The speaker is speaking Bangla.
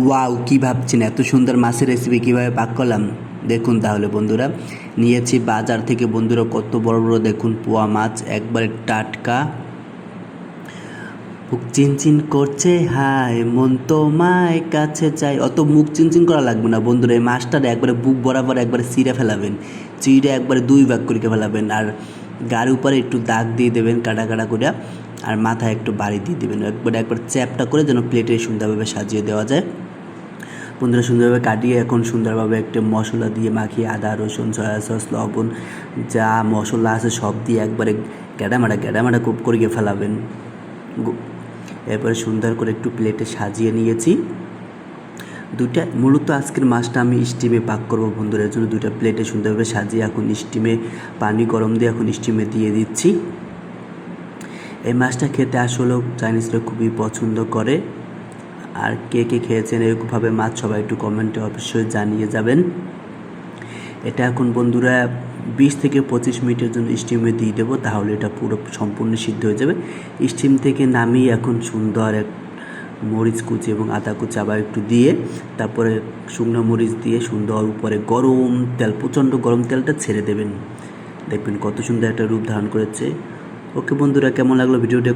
ওয়াও, কী ভাবছেন এত সুন্দর মাছের রেসিপি কীভাবে পাক করলাম? দেখুন তাহলে বন্ধুরা, নিয়েছি বাজার থেকে বন্ধুরা কত বড় বড় দেখুন পোয়া মাছ, একবারে টাটকা। মুখ চিনচিন করছে হায় মন তোমায় কাছে চাই। অত মুখ চিনচিন করা লাগবে না বন্ধুরা, এই মাছটার একবারে বুক বরাবর একবারে চিড়ে ফেলাবেন, চিড়ে একবারে দুই ভাগ করে ফেলাবেন, আর গার উপরে একটু দাগ দিয়ে দেবেন কাটা কাটা করে, আর মাথায় একটু বাড়ি দিয়ে দেবেন, একবার চ্যাপটা করে যেন প্লেটে সুন্দরভাবে সাজিয়ে দেওয়া যায়। বন্ধুরা সুন্দরভাবে কাটিয়ে এখন সুন্দরভাবে একটা মশলা দিয়ে মাখিয়ে আদা রসুন সয়া সস লবণ যা মশলা আছে সব দিয়ে একবারে গ্যাডামাটা খুব করিয়ে ফেলাবেন। এরপরে সুন্দর করে একটু প্লেটে সাজিয়ে নিয়েছি। মূলত আজকের মাছটা আমি স্টিমে পাক করব বন্ধুরা, এর জন্য দুইটা প্লেটে সুন্দরভাবে সাজিয়ে এখন স্টিমে পানি গরম দিয়ে এখন স্টিমে দিয়ে দিচ্ছি। এই মাছটা খেতে আসলেও চাইনিজরা খুবই পছন্দ করে। আর কে কে খেয়েছেন এরকমভাবে মাছ সবাই একটু কমেন্টে অবশ্যই জানিয়ে যাবেন। এটা এখন বন্ধুরা 20 থেকে 25 মিনিটের জন্য স্টিমে দিয়ে দেবো, তাহলে এটা পুরো সম্পূর্ণ সিদ্ধ হয়ে যাবে। স্টিম থেকে নামিয়ে এখন সুন্দর এক মরিচ কুচি এবং আদা কুচি আবার একটু দিয়ে, তারপরে শুকনো মরিচ দিয়ে সুন্দর উপরে গরম তেল, প্রচণ্ড গরম তেলটা ছেড়ে দেবেন। দেখবেন কত সুন্দর একটা রূপ ধারণ করেছে। ওকে বন্ধুরা, কেমন লাগলো ভিডিওটা?